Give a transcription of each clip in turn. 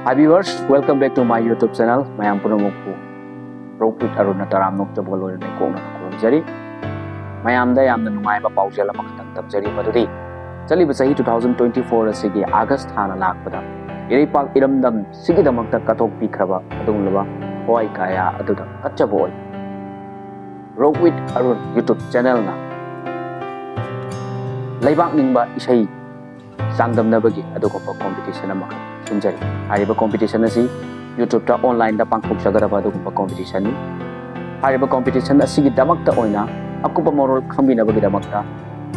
Hi viewers, welcome back to my YouTube channel. Mayam punamukpu Propit Aruna Taramnok Tabolo ni Kong Jari. Mayam da yam nungai ba paujala makatang tabjari madudi. Chali ba sahi 2024 asigi August hana lakpada. Iripak iramdam sigi damakta katok pikraba adung laba hoai kaya aduda katchaboy. Propit Arun YouTube channel na. Laibak ningba isai sangdam nabagi adukopa competition na makat. Sunjari. Hariba competition asi YouTube ta online da pangkok sagaraba adugumba competition ni. Hariba competition asigi damakta oina akupa morol khambinabagi damakta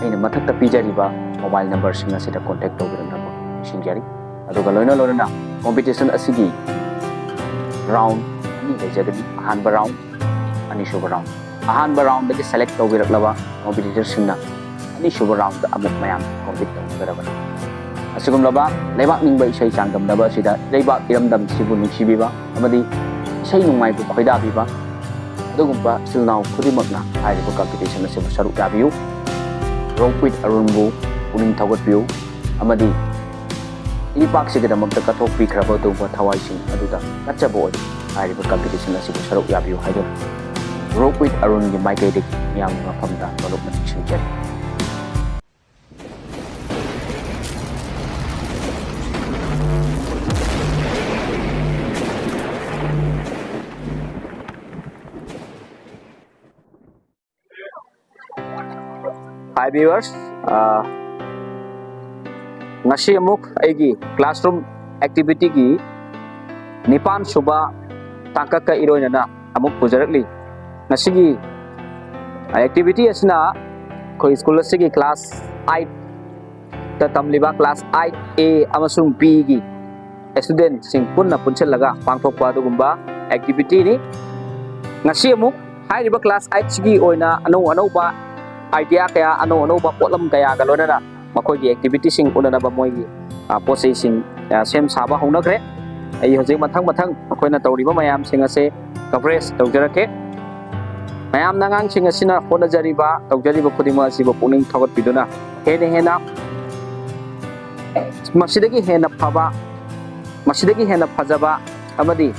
aina mathakta pijariba mobile number singa sida contact tawbiramna ko sinjari. Aduga loina loina competition asigi round ani lejagadi ahanba round ani suba round. Ahanba round dagi select tawbiraklaba competitor sinna ani suba round da amuk mayam compete tawbiraba. Asigumlaba leibak ningba isai sangdamnaba sida leibak iramdam sibu nungsibiba amadi isai nungmai bu pahidabiba adugumba silnaw khudimagna hariba competition asibu saruk yabiu Propit Arunbu uning thawatbiu amadi ipak sigidamakta kathok pikraba tuba thawaising aduda katchabo hariba competition asibu saruk yabiu haidon Propit Arun gi maikaidik yang mafamda tolokna sinjari. Hi viewers, ngasi amuk aigi classroom activity gi nipan suba tangkak ka iroina na amuk pujarakli ngasi gi activity asna koi school asigi class 8 ta tamliba class 8A amasung B gi student sing punna punchalaga pangthokpa adugumba activity ni ngasi amuk hairiba class 8 sigi oina anau ba idea kaya ano ba potlam kaya galona na makoi gi activity sing unana ba moi gi posei sing sem saba honakre ai hojik mathang makoi na tawriba mayam sing ase coverage tawjarake mayam nangang sing asina hona jariba tawjariba khudima asiba puning thawat biduna hena masidagi hena phajaba amadi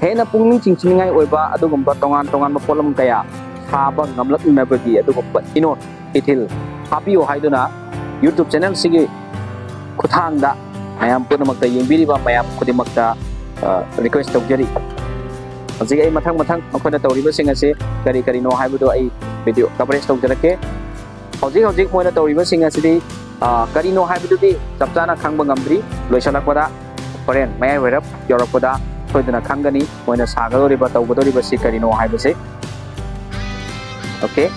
hena pungning chingchingai oiba adugumba tongan potlam kaya Sabang ngamlak nabagi adugumba inot itil hapiyo haiduna YouTube channel sigi kuthangda mayam punamakta yengbiriba mayam khudimakta request tawjari hojik ai mathang akhona tawriba sing ase kari no haibudo ai video coverage tawjarake hojik moina tawriba sing asidi kari no haibudo di chapchana khangba ngamdri loisalakpada foreign mayai werap yorakpada soiduna khangani moina sagadoriba tawgadoriba si kari no haibase. Okay.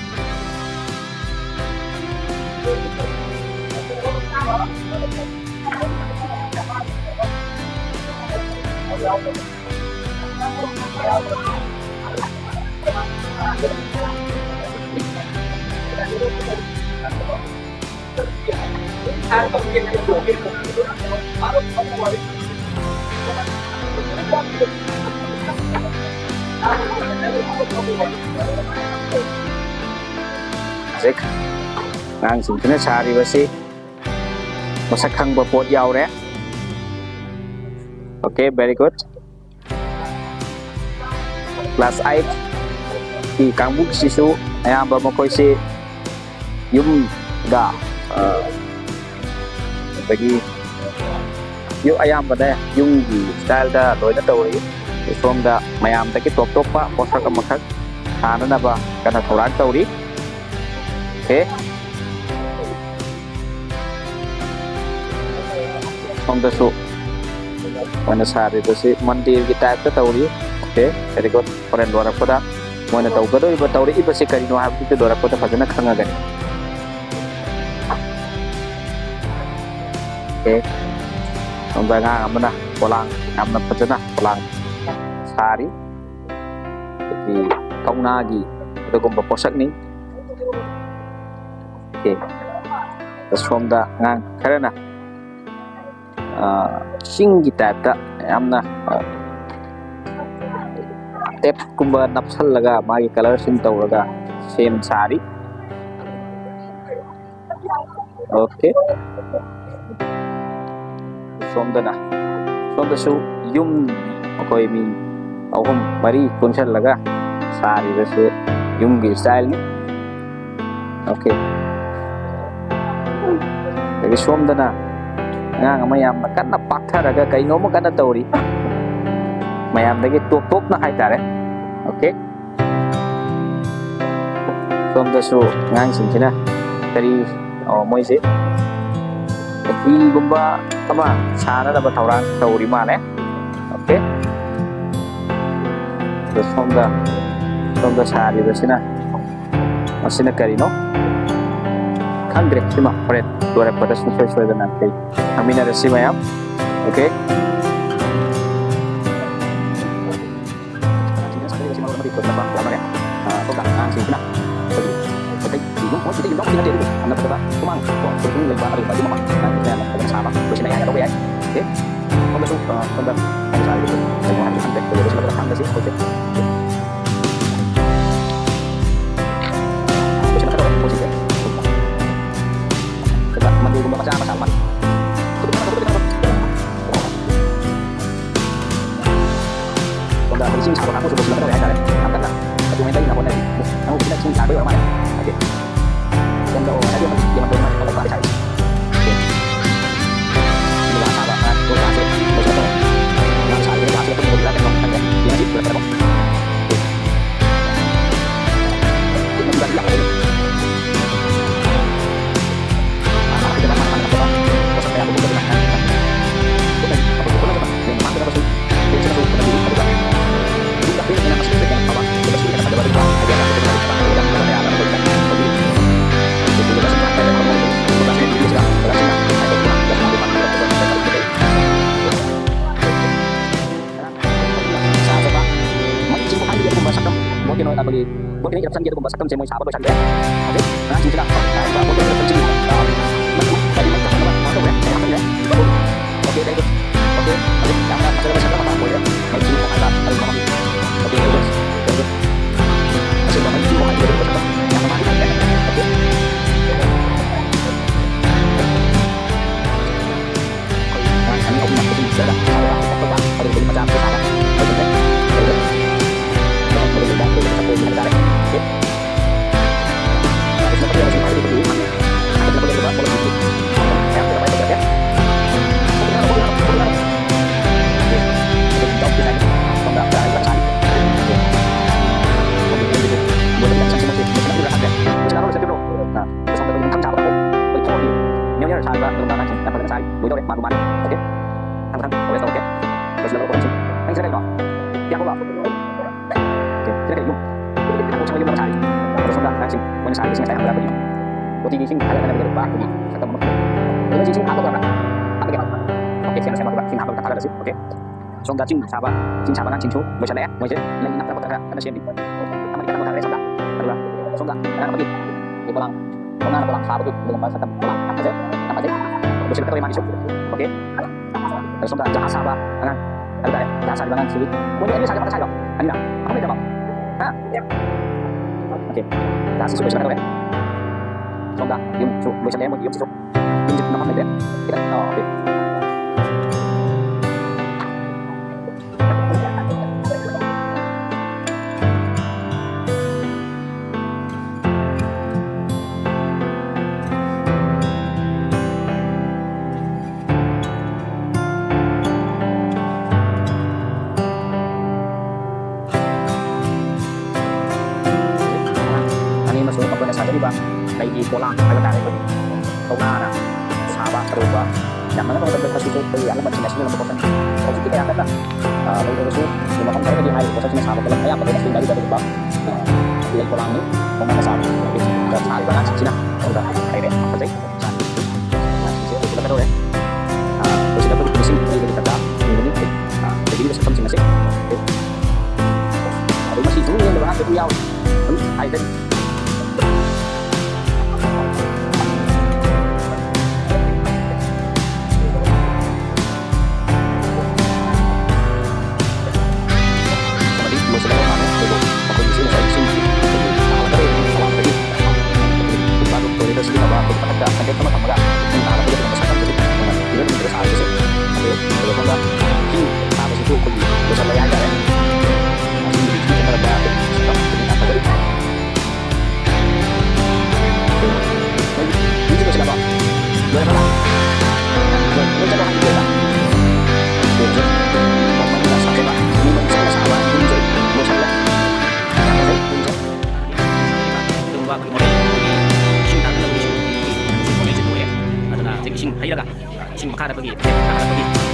Zik ngang sing tuna sari basi masak khang ba pot yaw re. Okay, very good. Class 8 di kangbuk sisu ayamba makoi si yum ga bagi yu ayamba da yung gi style da loina tawri from da mayam da ki top pa posa ka makhak kana na ba kana thoran tawri. Okay. From the so when sari to si mandir ki type ta tawri. Okay, very good. Foreign dora pada moina tawgado iba tawri iba si karino habti dora pada fajana khanga gani. Okay. Ombaga amna polang amna fajana polang sari di kauna gi adugumba posak ni. Okay, that's from the ngang karena sing kita ta amna tap kumba napsal laga magi color sing tawraga same sari. Okay, from the na ꯁꯣꯝꯗꯁꯨ ꯌꯨꯝ ꯑꯩꯈꯣꯏ ꯃꯤ ꯑꯍꯨꯝ ꯃꯔꯤ ꯄꯨꯟꯁꯤꯜꯂꯒ ꯁꯥꯔꯤꯕꯁꯦ ꯌꯨꯝꯒꯤ ꯁ꯭ꯇꯥꯏꯜꯅꯤ okay ꯑꯗꯒꯤ ꯁꯣꯝꯗꯅ ꯑꯉꯥꯡ ꯑꯃ ꯌꯥꯝꯅ ꯀꯟꯅ ꯄꯥꯛꯊꯔꯒ ꯀꯩꯅꯣꯝꯃ ꯀꯟꯅ ꯇꯧꯔꯤ ꯃꯌꯥꯝꯗꯒꯤ ꯇꯣꯞ ꯇꯣꯞꯅ ꯍꯥꯏꯇꯥꯔꯦ oke ꯁꯣꯝꯗꯁꯨ ꯑꯉꯥꯡꯁꯤꯡꯁꯤꯅ ꯀꯔꯤ ꯃꯣꯏꯁꯦ ꯍꯤꯒꯨꯝꯕ ꯑꯃ ꯁꯥꯅꯅꯕ ꯊꯧꯔꯥꯡ ꯇꯧꯔꯤ ꯃꯥꯜꯂꯦ oke ꯑꯗꯣ ꯁꯣꯝꯗ ꯁꯥꯔꯤꯕꯁꯤꯅ ꯃꯁꯤꯅ ꯀꯔꯤꯅꯣ ꯈꯪꯗ꯭ꯔꯦ ꯁꯤꯃ ꯍꯣꯔꯦꯟ ꯂꯣꯏꯔꯛꯄꯗ ꯁꯨꯡꯁꯣꯏ ꯁꯣꯏꯗꯅ ꯑꯩꯈꯣꯏ ꯈꯪꯃꯤꯟꯅꯔꯁꯤ ꯃꯌꯥꯝ oke Sing sabar aku sudah sebentar ya, angkat lah. Tapi main lagi nak lagi. Kamu kita sing sabar orang mana? Oke. Dan kalau tadi dia mana kalau tak saya. Oke. Ini lah sabar kan. Tuh kasih. Bos apa? Yang saya ini kasih aku bilang kan kan ya. Dia sih berapa kok. Ini juga dia ini. Ah, kita mana apa? Bos apa yang aku bilang kan. Oke. Apa pun apa? Yang mana apa sih? Ini sudah sudah di apa? Tapi ini masih ada yang apa? Kita sudah ada baru aja kita sudah ada apa kita itu kita sempat ada ngomong kita sudah berhasil ada kurang dan ada mana saya coba mancing bukan dia pembahasan mungkin orang bagi mungkin ini pesan dia pembahasan saya mau sahabat dosan ya oke nah sini sudah apa foto terpencil tadi macam apa foto ya saya ambil ya oke baik oke yang mana masalah masalah apa boleh mancing bukan ada apa oke bagus bagus masih banyak sih mau ada bersama yang mana oke kami om nak sini sudah salah kita coba ada beli macam apa salah oke boleh kita satu negara oke harus dapat yang semua itu dulu ada boleh coba boleh itu yang kita baca ya buổi tối mà ok thằng buổi tối ok rồi là con anh sẽ đây đó ya có bảo ok thế này luôn anh cũng trong cái rồi xong là xin con sai xin sai làm cái gì có tí xin hay là cái bác cái gì sẽ tầm một cái gì xin hạt đâu cả ăn cái ok xem các bạn xin hạt đâu cả là được ok xong đã xin chào bạn xin chú mới sẽ lẽ mới sẽ lên nắp cái botol ada xem đi sama kita botol xong đã xong đã ada apa gitu di pulang mana pulang sahabat itu dengan bahasa pulang apa sih bisa kita terima masuk oke terus sudah jangan sabar kan ada dasar di bangan sini punya ini saja pada saya ada apa ini bang ah oke dasar sudah sudah ya sudah yum su bisa dia mau yum su yum su nama apa kita oke lagi pola ada itu tauna sahabat berubah yang mana kalau kita kasih itu yang macam macam yang berpotensi kalau kita yang kata lalu itu cuma kan saya di high posisi sahabat kalau saya pada dari berubah di pola ini mau sahabat jadi ke sahabat banget sih nah udah kayak apa sih itu kita tahu ya terus kita perlu sih jadi kita ini jadi bisa penting masih ada masih dulu yang berbahasa itu yau ada ꯇꯥꯗꯕꯒꯤ ꯇꯥꯗꯕꯒꯤ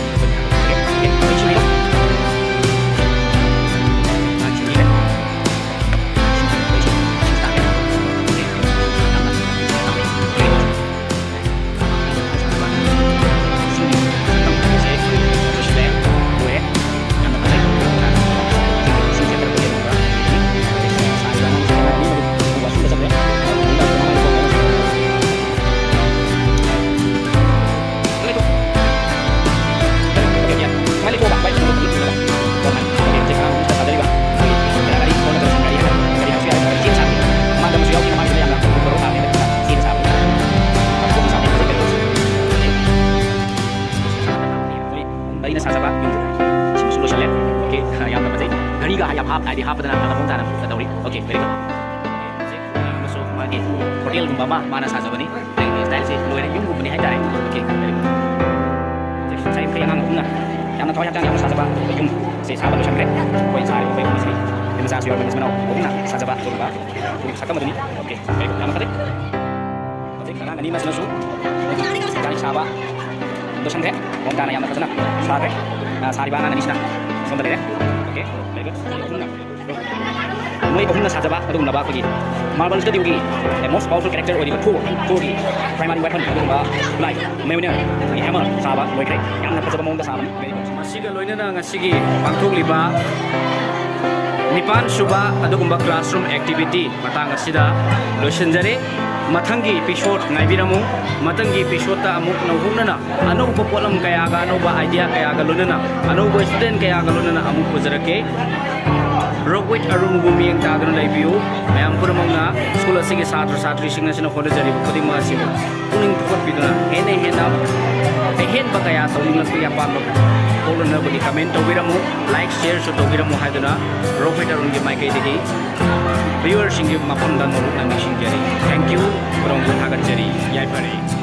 okay 하프드나 하나봉다나 다우리 오케이 very good so 마게 호텔 gumba mana sajabani style se loire yung gumba ni hai tare okay very good sai kaya ngang gumna yang na thoya jang yang sajaba yung se saba lo shamre koi sai koi koi sai yang sa sior benes manau gumna sajaba gumba sakam duni okay very good yang kate okay kana ngani mas nasu jang saba do shamre gumda na yang na kazana sare sari bana na nisna sondare okay very good मैं साजबा Marvel study most powerful character थोड़ी primary weapon like मैं hammer साब लोरे फजब मौन साबी पांथोलीब निपान सुबा क्लासरूम एक्टिविटी लोसनजरे मथंगी एपिसोड नायबिरमु मथंगी एपिसोड नौहुनना अनौब पोलम कयागा अनौब आइडिया कयागा लोनना अनौब स्टूडेंट कयागा लोनना अमुक पुजरके रोगविट अरुमुगु मियंग तादन लाइबियो मैम पुरमंगना स्कूल असिगे छात्र छात्री सिंगना होनजरिबो खुदिमा असिबो पुनिंग थुकपिदुना हेने हेन बकया तौनिंगलपया पालो कोलनबदि कमेंट तौबिरमु लाइक शेयर सो तौबिरमु हादुना रोगविट अरुंगी माइकैदि व्यूअर सिंगी मफम दानो नंगी सिंगरी थैंक यू पुरमंगु थागतजरी याइफरे